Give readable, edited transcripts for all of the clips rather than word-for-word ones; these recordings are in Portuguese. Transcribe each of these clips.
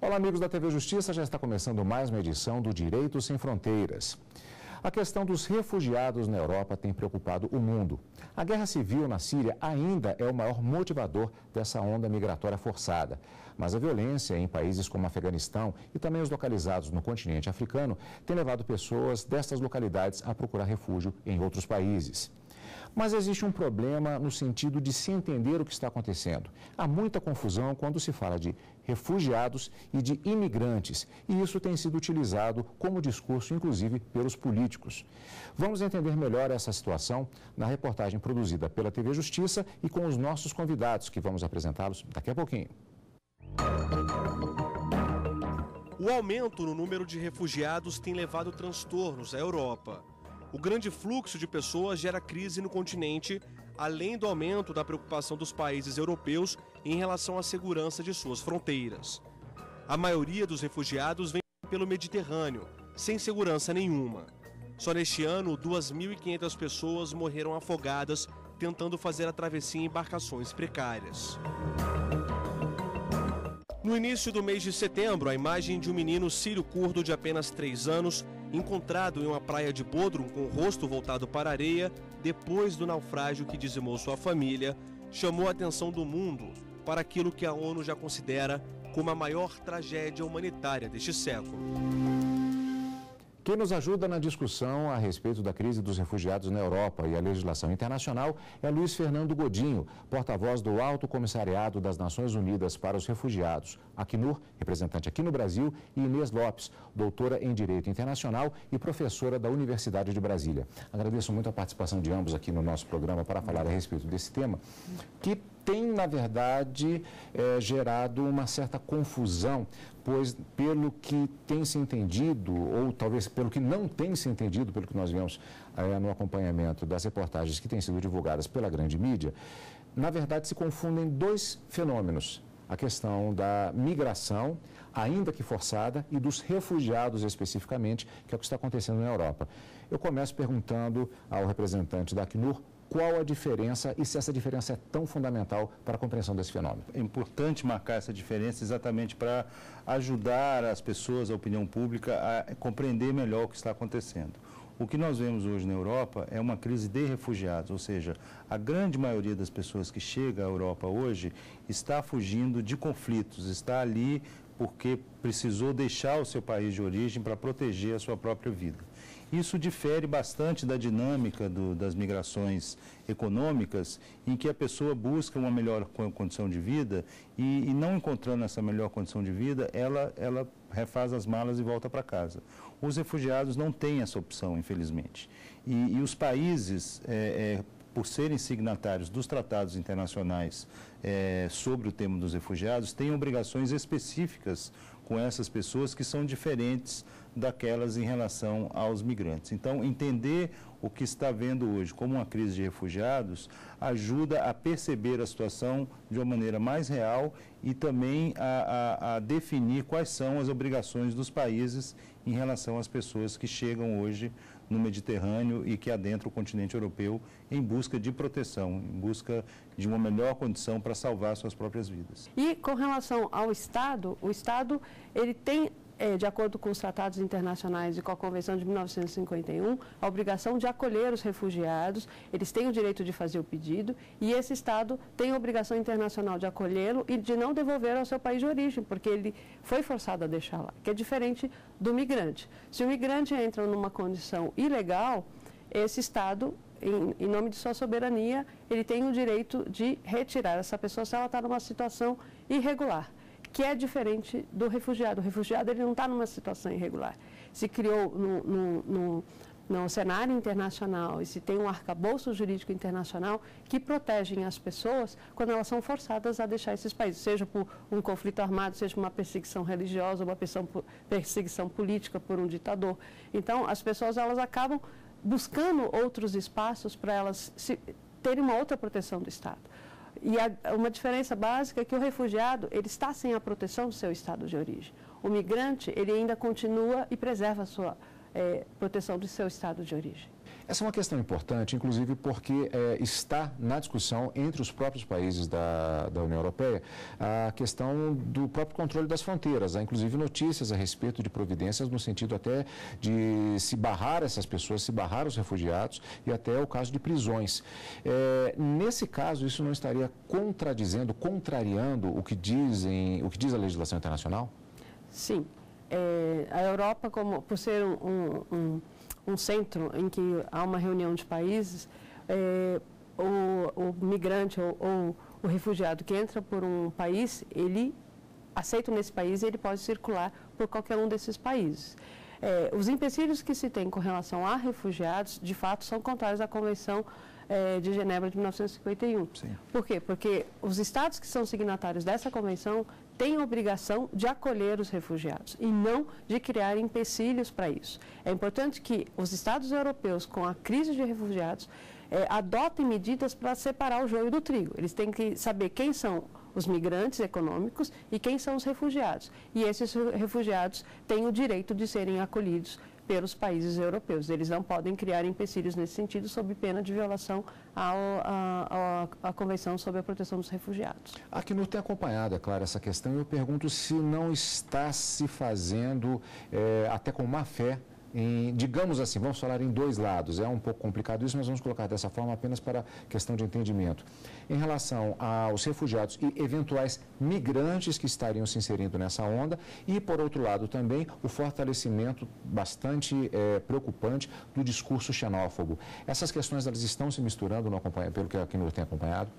Olá, amigos da TV Justiça, já está começando mais uma edição do Direito Sem Fronteiras. A questão dos refugiados na Europa tem preocupado o mundo. A guerra civil na Síria ainda é o maior motivador dessa onda migratória forçada. Mas a violência em países como Afeganistão e também os localizados no continente africano tem levado pessoas destas localidades a procurar refúgio em outros países. Mas existe um problema no sentido de se entender o que está acontecendo. Há muita confusão quando se fala de refugiados e de imigrantes, e isso tem sido utilizado como discurso, inclusive, pelos políticos. Vamos entender melhor essa situação na reportagem produzida pela TV Justiça e com os nossos convidados, que vamos apresentá-los daqui a pouquinho. O aumento no número de refugiados tem levado transtornos à Europa. O grande fluxo de pessoas gera crise no continente, além do aumento da preocupação dos países europeus em relação à segurança de suas fronteiras. A maioria dos refugiados vem pelo Mediterrâneo, sem segurança nenhuma. Só neste ano, 2.500 pessoas morreram afogadas tentando fazer a travessia em embarcações precárias. No início do mês de setembro, a imagem de um menino sírio-curdo de apenas 3 anos, encontrado em uma praia de Bodrum com o rosto voltado para a areia, depois do naufrágio que dizimou sua família, chamou a atenção do mundo para aquilo que a ONU já considera como a maior tragédia humanitária deste século. Quem nos ajuda na discussão a respeito da crise dos refugiados na Europa e a legislação internacional é Luiz Fernando Godinho, porta-voz do Alto Comissariado das Nações Unidas para os Refugiados, Acnur, representante aqui no Brasil, e Inês Lopes, doutora em Direito Internacional e professora da Universidade de Brasília. Agradeço muito a participação de ambos aqui no nosso programa para falar a respeito desse tema, que tem, na verdade, gerado uma certa confusão, pois pelo que tem se entendido, ou talvez pelo que não tem se entendido, pelo que nós vemos no acompanhamento das reportagens que têm sido divulgadas pela grande mídia, na verdade se confundem dois fenômenos: a questão da migração, ainda que forçada, e dos refugiados especificamente, que é o que está acontecendo na Europa. Eu começo perguntando ao representante da Acnur qual a diferença e se essa diferença é tão fundamental para a compreensão desse fenômeno. É importante marcar essa diferença exatamente para ajudar as pessoas, a opinião pública, a compreender melhor o que está acontecendo. O que nós vemos hoje na Europa é uma crise de refugiados, ou seja, a grande maioria das pessoas que chega à Europa hoje está fugindo de conflitos, está ali porque precisou deixar o seu país de origem para proteger a sua própria vida. Isso difere bastante da dinâmica das migrações econômicas, em que a pessoa busca uma melhor condição de vida e não encontrando essa melhor condição de vida, ela refaz as malas e volta para casa. Os refugiados não têm essa opção, infelizmente. E os países, por serem signatários dos tratados internacionais sobre o tema dos refugiados, têm obrigações específicas com essas pessoas que são diferentes daquelas em relação aos migrantes. Então, entender o que está vendo hoje como uma crise de refugiados ajuda a perceber a situação de uma maneira mais real e também a definir quais são as obrigações dos países em relação às pessoas que chegam hoje no Mediterrâneo e que adentram o continente europeu em busca de proteção, em busca de uma melhor condição para salvar suas próprias vidas. E com relação ao Estado, o Estado ele tem, de acordo com os tratados internacionais e com a Convenção de 1951, a obrigação de acolher os refugiados, eles têm o direito de fazer o pedido e esse Estado tem a obrigação internacional de acolhê-lo e de não devolver ao seu país de origem, porque ele foi forçado a deixar lá, que é diferente do migrante. Se o migrante entra numa condição ilegal, esse Estado, em nome de sua soberania, ele tem o direito de retirar essa pessoa se ela está numa situação irregular, que é diferente do refugiado. O refugiado ele não está numa situação irregular. Se criou no cenário internacional e se tem um arcabouço jurídico internacional que protegem as pessoas quando elas são forçadas a deixar esses países, seja por um conflito armado, seja uma perseguição religiosa, uma perseguição política por um ditador. Então, as pessoas elas acabam buscando outros espaços para elas terem uma outra proteção do Estado. E uma diferença básica é que o refugiado ele está sem a proteção do seu estado de origem. O migrante ele ainda continua e preserva a sua proteção do seu estado de origem. Essa é uma questão importante, inclusive porque está na discussão entre os próprios países da União Europeia a questão do próprio controle das fronteiras. Há inclusive notícias a respeito de providências no sentido até de se barrar essas pessoas, se barrar os refugiados e até o caso de prisões. Nesse caso, isso não estaria contrariando o que diz a legislação internacional? Sim. A Europa, por ser um centro em que há uma reunião de países, o migrante ou o refugiado que entra por um país, ele aceito nesse país e ele pode circular por qualquer um desses países. Os empecilhos que se tem com relação a refugiados, de fato, são contrários à Convenção de Genebra de 1951. Sim. Por quê? Porque os estados que são signatários dessa convenção têm a obrigação de acolher os refugiados e não de criar empecilhos para isso. É importante que os estados europeus, com a crise de refugiados, adotem medidas para separar o joio do trigo. Eles têm que saber quem são os migrantes econômicos e quem são os refugiados. E esses refugiados têm o direito de serem acolhidos pelos países europeus. Eles não podem criar empecilhos nesse sentido, sob pena de violação à Convenção sobre a Proteção dos Refugiados. A Acnur tem acompanhado, é claro, essa questão, e eu pergunto se não está se fazendo, até com má fé, digamos assim, vamos falar em dois lados. É um pouco complicado isso, mas vamos colocar dessa forma apenas para questão de entendimento. Em relação aos refugiados e eventuais migrantes que estariam se inserindo nessa onda e, por outro lado, também o fortalecimento bastante preocupante do discurso xenófobo. Essas questões, elas estão se misturando pelo que a Acnur tem acompanhado?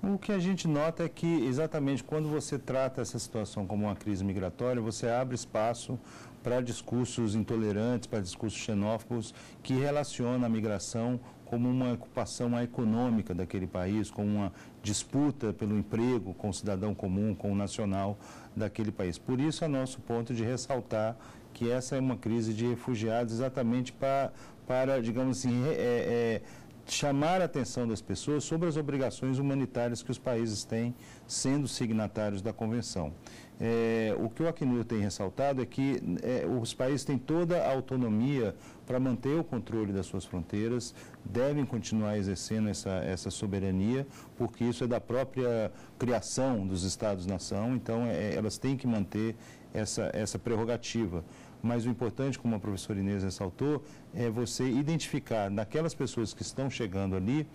O que a gente nota é que, exatamente, quando você trata essa situação como uma crise migratória, você abre espaço para discursos intolerantes, para discursos xenófobos, que relacionam a migração como uma ocupação econômica daquele país, como uma disputa pelo emprego com o cidadão comum, com o nacional daquele país. Por isso, é nosso ponto de ressaltar que essa é uma crise de refugiados exatamente para digamos assim, chamar a atenção das pessoas sobre as obrigações humanitárias que os países têm sendo signatários da Convenção. O que o Acnur tem ressaltado é que os países têm toda a autonomia para manter o controle das suas fronteiras, devem continuar exercendo essa soberania, porque isso é da própria criação dos Estados-nação, então elas têm que manter essa prerrogativa. Mas o importante, como a professora Inês ressaltou, é você identificar naquelas pessoas que estão chegando ali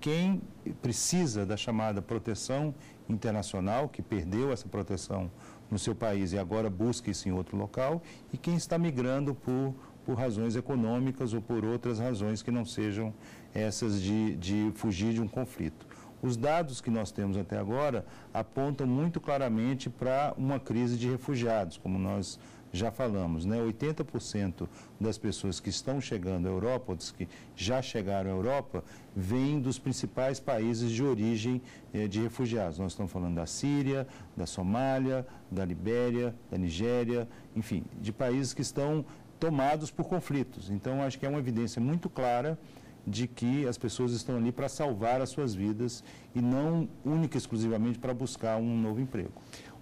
quem precisa da chamada proteção internacional, que perdeu essa proteção no seu país e agora busca isso em outro local, e quem está migrando por razões econômicas ou por outras razões que não sejam essas de fugir de um conflito. Os dados que nós temos até agora apontam muito claramente para uma crise de refugiados, como nós já falamos, né? 80% das pessoas que estão chegando à Europa, ou dos que já chegaram à Europa, vêm dos principais países de origem de refugiados. Nós estamos falando da Síria, da Somália, da Libéria, da Nigéria, enfim, de países que estão tomados por conflitos. Então, acho que é uma evidência muito clara de que as pessoas estão ali para salvar as suas vidas e não única e exclusivamente para buscar um novo emprego.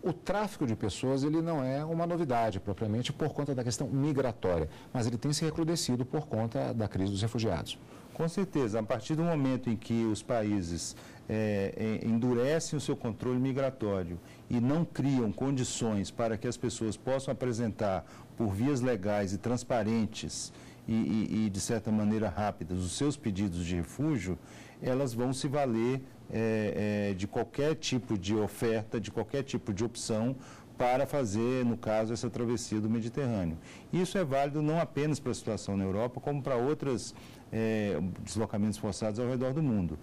O tráfico de pessoas, ele não é uma novidade propriamente por conta da questão migratória, mas ele tem se recrudescido por conta da crise dos refugiados. Com certeza, a partir do momento em que os países endurecem o seu controle migratório e não criam condições para que as pessoas possam apresentar por vias legais e transparentes e de certa maneira rápidas, os seus pedidos de refúgio, elas vão se valer de qualquer tipo de oferta, de qualquer tipo de opção para fazer, no caso, essa travessia do Mediterrâneo. Isso é válido não apenas para a situação na Europa, como para outros deslocamentos forçados ao redor do mundo.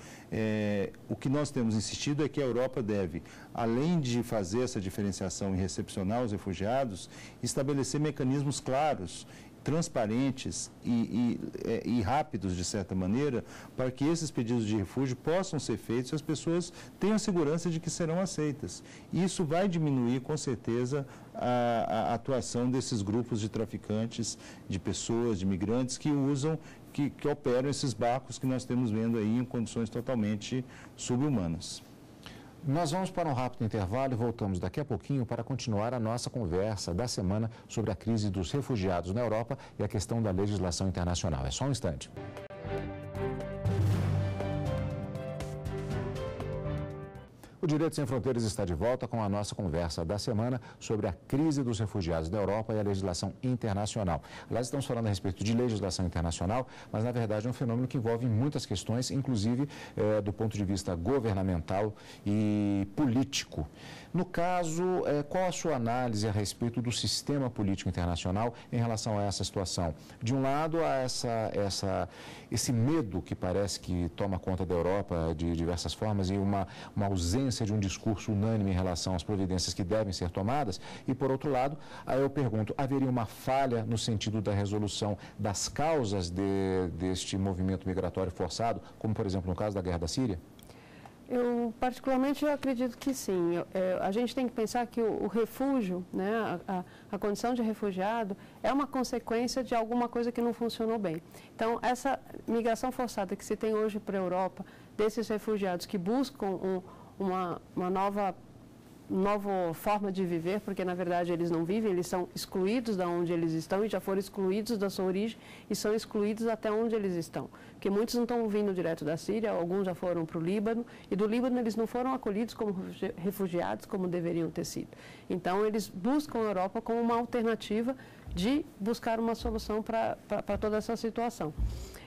O que nós temos insistido é que a Europa deve, além de fazer essa diferenciação e recepcionar os refugiados, estabelecer mecanismos claros, transparentes e rápidos, de certa maneira, para que esses pedidos de refúgio possam ser feitos e as pessoas tenham segurança de que serão aceitas. Isso vai diminuir, com certeza, a atuação desses grupos de traficantes, de pessoas, de migrantes que usam, que operam esses barcos que nós temos vendo aí em condições totalmente subhumanas. Nós vamos para um rápido intervalo e voltamos daqui a pouquinho para continuar a nossa conversa da semana sobre a crise dos refugiados na Europa e a questão da legislação internacional. É só um instante. O Direito Sem Fronteiras está de volta com a nossa conversa da semana sobre a crise dos refugiados da Europa e a legislação internacional. Aliás, estamos falando a respeito de legislação internacional, mas na verdade é um fenômeno que envolve muitas questões, inclusive do ponto de vista governamental e político. No caso, qual a sua análise a respeito do sistema político internacional em relação a essa situação? De um lado, há esse medo que parece que toma conta da Europa de diversas formas e uma ausência de um discurso unânime em relação às providências que devem ser tomadas. E, por outro lado, aí eu pergunto, haveria uma falha no sentido da resolução das causas deste movimento migratório forçado, como, por exemplo, no caso da guerra da Síria? Particularmente, eu acredito que sim. A gente tem que pensar que o refúgio, né, a condição de refugiado, é uma consequência de alguma coisa que não funcionou bem. Então, essa migração forçada que se tem hoje para a Europa, desses refugiados que buscam uma nova forma de viver, porque na verdade eles não vivem, eles são excluídos de onde eles estão e já foram excluídos da sua origem e são excluídos até onde eles estão. Porque muitos não estão vindo direto da Síria, alguns já foram para o Líbano e do Líbano eles não foram acolhidos como refugiados como deveriam ter sido. Então eles buscam a Europa como uma alternativa de buscar uma solução para toda essa situação.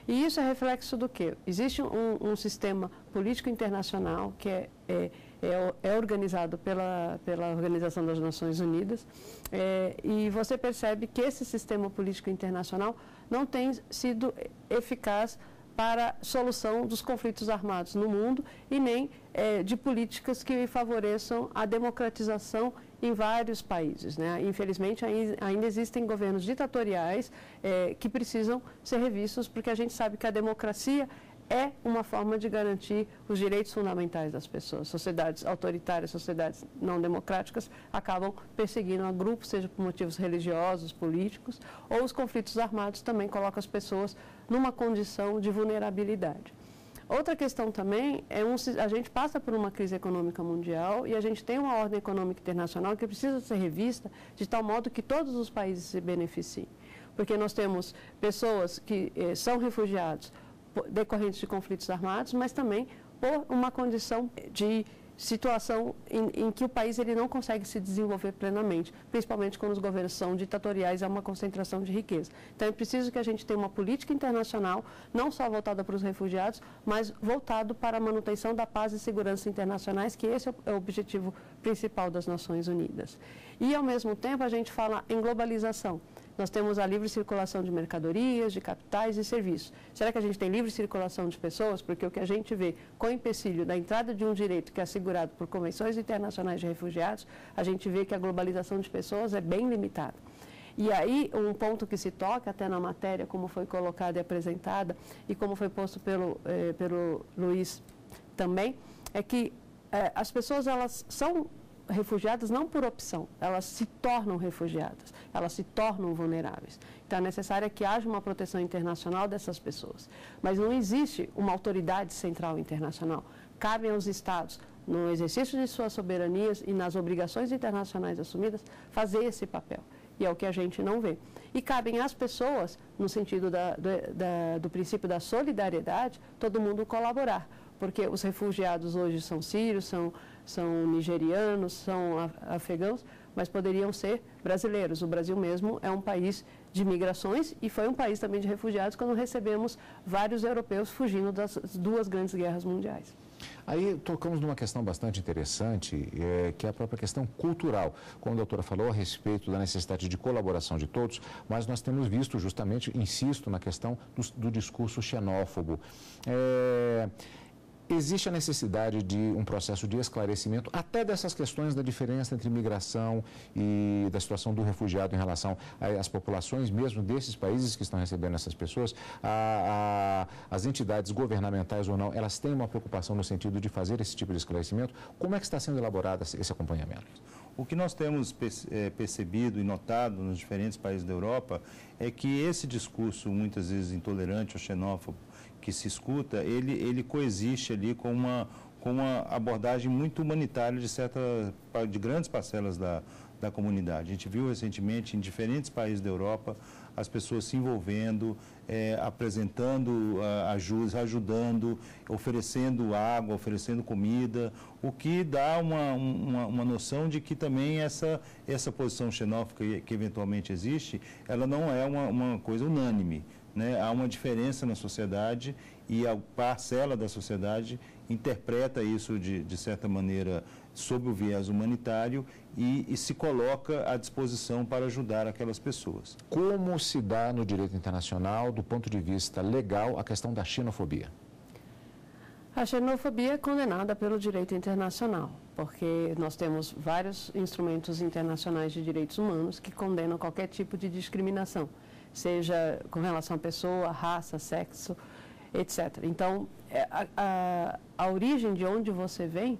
E isso é reflexo do quê? Existe um sistema político internacional que é organizado pela Organização das Nações Unidas e você percebe que esse sistema político internacional não tem sido eficaz para a solução dos conflitos armados no mundo e nem de políticas que favoreçam a democratização em vários países, né? Infelizmente, ainda existem governos ditatoriais que precisam ser revistos, porque a gente sabe que a democracia é uma forma de garantir os direitos fundamentais das pessoas. Sociedades autoritárias, sociedades não democráticas, acabam perseguindo a grupos, seja por motivos religiosos, políticos, ou os conflitos armados também colocam as pessoas numa condição de vulnerabilidade. Outra questão também a gente passa por uma crise econômica mundial e a gente tem uma ordem econômica internacional que precisa ser revista de tal modo que todos os países se beneficiem. Porque nós temos pessoas que são refugiados decorrentes de conflitos armados, mas também por uma condição de situação em que o país ele não consegue se desenvolver plenamente, principalmente quando os governos são ditatoriais, há uma concentração de riqueza. Então é preciso que a gente tenha uma política internacional, não só voltada para os refugiados, mas voltado para a manutenção da paz e segurança internacionais, que esse é o objetivo principal das Nações Unidas. E, ao mesmo tempo, a gente fala em globalização. Nós temos a livre circulação de mercadorias, de capitais e serviços. Será que a gente tem livre circulação de pessoas? Porque o que a gente vê com o empecilho da entrada de um direito que é assegurado por convenções internacionais de refugiados, a gente vê que a globalização de pessoas é bem limitada. E aí, um ponto que se toca até na matéria, como foi colocada e apresentada, e como foi posto pelo Luiz também, é que as pessoas elas são refugiadas não por opção, elas se tornam refugiadas, elas se tornam vulneráveis. Então é necessário que haja uma proteção internacional dessas pessoas. Mas não existe uma autoridade central internacional. Cabe aos Estados, no exercício de suas soberanias e nas obrigações internacionais assumidas, fazer esse papel. E é o que a gente não vê. E cabem às pessoas, no sentido do princípio da solidariedade, todo mundo colaborar. Porque os refugiados hoje são sírios, são nigerianos, são afegãos, mas poderiam ser brasileiros. O Brasil mesmo é um país de migrações e foi um país também de refugiados quando recebemos vários europeus fugindo das duas grandes guerras mundiais. Aí tocamos numa questão bastante interessante, que é a própria questão cultural. Como a doutora falou a respeito da necessidade de colaboração de todos, mas nós temos visto justamente, insisto, na questão do discurso xenófobo. Existe a necessidade de um processo de esclarecimento até dessas questões da diferença entre migração e da situação do refugiado em relação às populações mesmo desses países que estão recebendo essas pessoas. As entidades governamentais ou não, elas têm uma preocupação no sentido de fazer esse tipo de esclarecimento. Como é que está sendo elaborado esse acompanhamento? O que nós temos percebido e notado nos diferentes países da Europa é que esse discurso, muitas vezes intolerante ou xenófobo, que se escuta, ele coexiste ali com com uma abordagem muito humanitária de grandes parcelas da comunidade. A gente viu recentemente em diferentes países da Europa as pessoas se envolvendo, apresentando ajuda, ajudando, oferecendo água, oferecendo comida, o que dá uma noção de que também essa posição xenófoba que eventualmente existe, ela não é uma coisa unânime, né? Há uma diferença na sociedade e a parcela da sociedade interpreta isso de certa maneira sob o viés humanitário e se coloca à disposição para ajudar aquelas pessoas. Como se dá no direito internacional, do ponto de vista legal, a questão da xenofobia? A xenofobia é condenada pelo direito internacional, porque nós temos vários instrumentos internacionais de direitos humanos que condenam qualquer tipo de discriminação, seja com relação à pessoa, raça, sexo, etc. Então, a origem de onde você vem,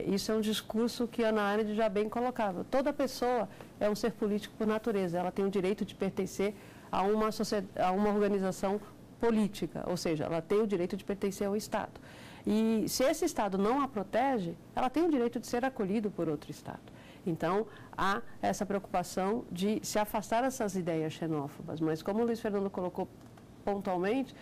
isso é um discurso que a Hannah Arendt já bem colocava. Toda pessoa é um ser político por natureza, ela tem o direito de pertencer a uma organização política, ou seja, ela tem o direito de pertencer ao Estado. E se esse Estado não a protege, ela tem o direito de ser acolhido por outro Estado. Então, há essa preocupação de se afastar dessas ideias xenófobas, mas como o Luiz Fernando colocou pontualmente,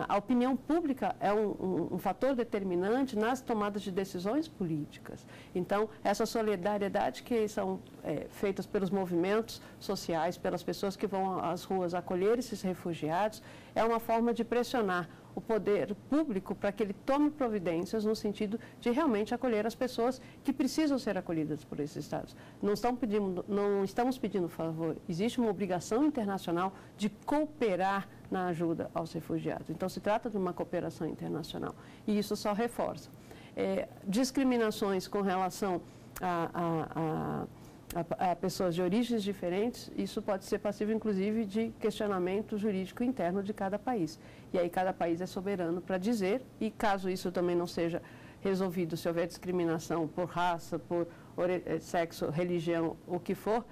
a opinião pública é um fator determinante nas tomadas de decisões políticas. Então, essa solidariedade que são feitas pelos movimentos sociais, pelas pessoas que vão às ruas acolher esses refugiados, é uma forma de pressionar o poder público para que ele tome providências no sentido de realmente acolher as pessoas que precisam ser acolhidas por esses Estados. Não estamos pedindo favor, existe uma obrigação internacional de cooperar na ajuda aos refugiados. Então, se trata de uma cooperação internacional e isso só reforça. Discriminações com relação a pessoas de origens diferentes, isso pode ser passível, inclusive, de questionamento jurídico interno de cada país. E aí cada país é soberano para dizer, e caso isso também não seja resolvido, se houver discriminação por raça, por sexo, religião, o que for,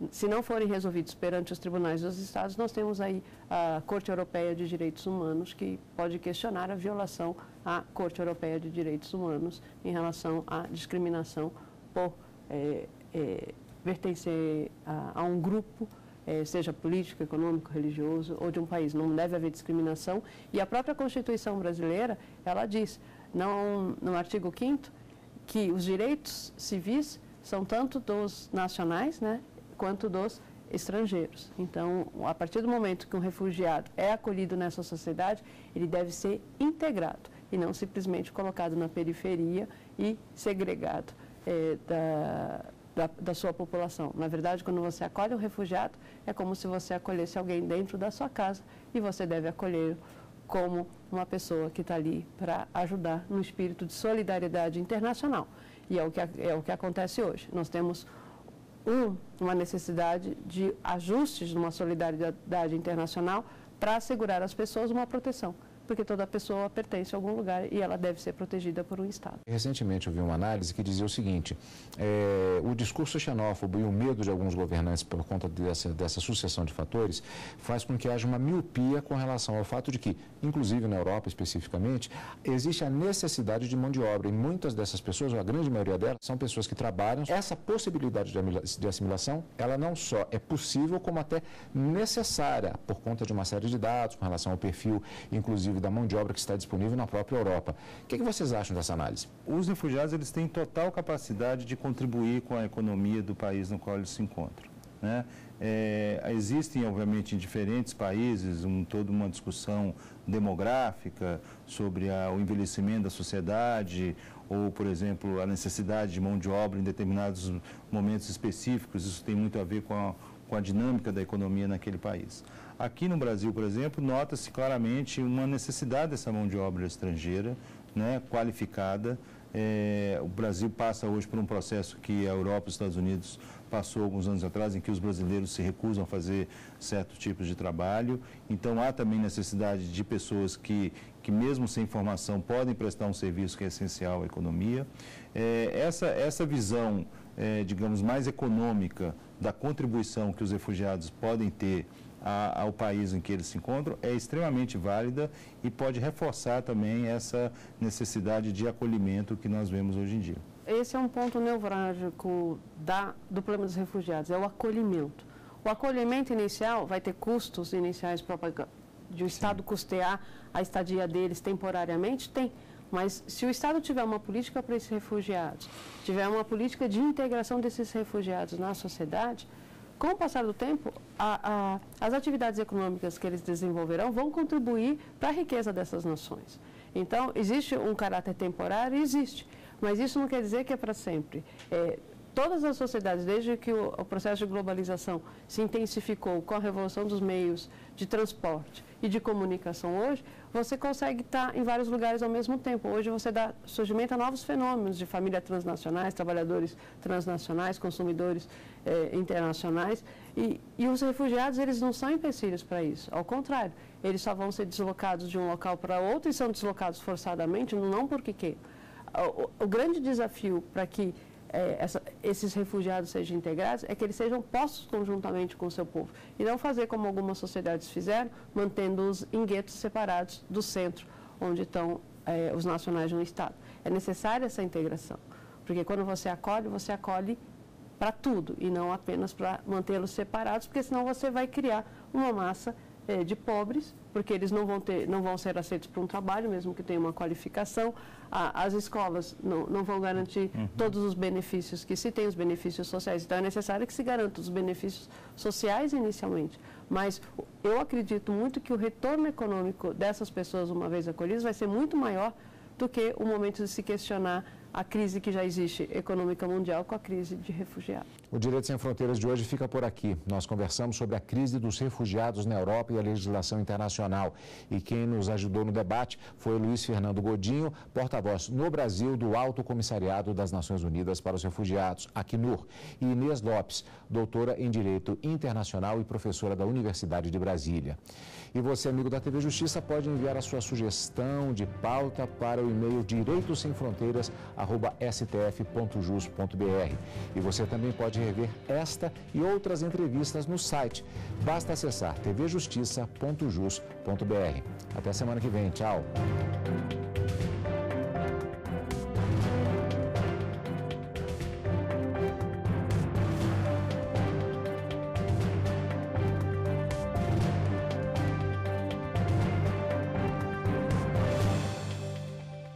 se não forem resolvidos perante os tribunais dos Estados, nós temos aí a Corte Europeia de Direitos Humanos, que pode questionar a violação à Corte Europeia de Direitos Humanos em relação à discriminação por pertencer a um grupo, seja político, econômico, religioso ou de um país. Não deve haver discriminação. E a própria Constituição brasileira, ela diz, no artigo 5º, que os direitos civis são tanto dos nacionais, né, quanto dos estrangeiros. Então, a partir do momento que um refugiado é acolhido nessa sociedade, ele deve ser integrado e não simplesmente colocado na periferia e segregado da sua população. Na verdade, quando você acolhe um refugiado, é como se você acolhesse alguém dentro da sua casa e você deve acolher como uma pessoa que está ali para ajudar no espírito de solidariedade internacional. E é o que acontece hoje. Nós temos uma necessidade de ajustes numa solidariedade internacional para assegurar às pessoas uma proteção, porque toda pessoa pertence a algum lugar e ela deve ser protegida por um Estado. Recentemente eu vi uma análise que dizia o seguinte, o discurso xenófobo e o medo de alguns governantes por conta dessa sucessão de fatores faz com que haja uma miopia com relação ao fato de que, inclusive na Europa especificamente, existe a necessidade de mão de obra e muitas dessas pessoas, ou a grande maioria delas, são pessoas que trabalham. Essa possibilidade de assimilação, ela não só é possível, como até necessária por conta de uma série de dados com relação ao perfil, inclusive da mão de obra que está disponível na própria Europa. O que vocês acham dessa análise? Os refugiados, eles têm total capacidade de contribuir com a economia do país no qual eles se encontram, né? Existem, obviamente, em diferentes países toda uma discussão demográfica sobre o envelhecimento da sociedade ou, por exemplo, a necessidade de mão de obra em determinados momentos específicos. Isso tem muito a ver com a dinâmica da economia naquele país. Aqui no Brasil, por exemplo, nota-se claramente uma necessidade dessa mão de obra estrangeira, né, qualificada. O Brasil passa hoje por um processo que a Europa e os Estados Unidos passou alguns anos atrás, em que os brasileiros se recusam a fazer certos tipos de trabalho. Então, há também necessidade de pessoas que mesmo sem formação, podem prestar um serviço que é essencial à economia. Essa visão, digamos, mais econômica da contribuição que os refugiados podem ter ao país em que eles se encontram é extremamente válida e pode reforçar também essa necessidade de acolhimento que nós vemos hoje em dia. Esse é um ponto nevrálgico do problema dos refugiados, é o acolhimento. O acolhimento inicial vai ter custos iniciais de o Estado custear a estadia deles temporariamente? Tem. Mas se o Estado tiver uma política para esses refugiados, tiver uma política de integração desses refugiados na sociedade, com o passar do tempo, as atividades econômicas que eles desenvolverão vão contribuir para a riqueza dessas nações. Então, existe um caráter temporário? Existe. Mas isso não quer dizer que é para sempre. Todas as sociedades, desde que o processo de globalização se intensificou com a revolução dos meios de transporte e de comunicação hoje, você consegue estar em vários lugares ao mesmo tempo. Hoje você dá surgimento a novos fenômenos de famílias transnacionais, trabalhadores transnacionais, consumidores internacionais. E os refugiados, eles não são empecilhos para isso. Ao contrário, eles só vão ser deslocados de um local para outro e são deslocados forçadamente, não porque queiram. O grande desafio para que esses refugiados sejam integrados é que eles sejam postos conjuntamente com o seu povo e não fazer como algumas sociedades fizeram, mantendo-os em guetos separados do centro, onde estão os nacionais de um Estado. É necessária essa integração, porque quando você acolhe para tudo e não apenas para mantê-los separados, porque senão você vai criar uma massa de pobres, porque eles não vão ser aceitos para um trabalho, mesmo que tenham uma qualificação. As escolas não vão garantir todos os benefícios que se tem, os benefícios sociais. Então, é necessário que se garanta os benefícios sociais inicialmente. Mas eu acredito muito que o retorno econômico dessas pessoas, uma vez acolhidas, vai ser muito maior do que o momento de se questionar a crise que já existe econômica mundial com a crise de refugiados. O Direito Sem Fronteiras de hoje fica por aqui. Nós conversamos sobre a crise dos refugiados na Europa e a legislação internacional. E quem nos ajudou no debate foi Luiz Fernando Godinho, porta-voz no Brasil do Alto Comissariado das Nações Unidas para os Refugiados, Acnur, e Inês Lopes, doutora em Direito Internacional e professora da Universidade de Brasília. E você, amigo da TV Justiça, pode enviar a sua sugestão de pauta para o e-mail direitosemfronteiras@stf.jus.br. E você também pode rever esta e outras entrevistas no site. Basta acessar tvjustiça.jus.br. Até semana que vem. Tchau.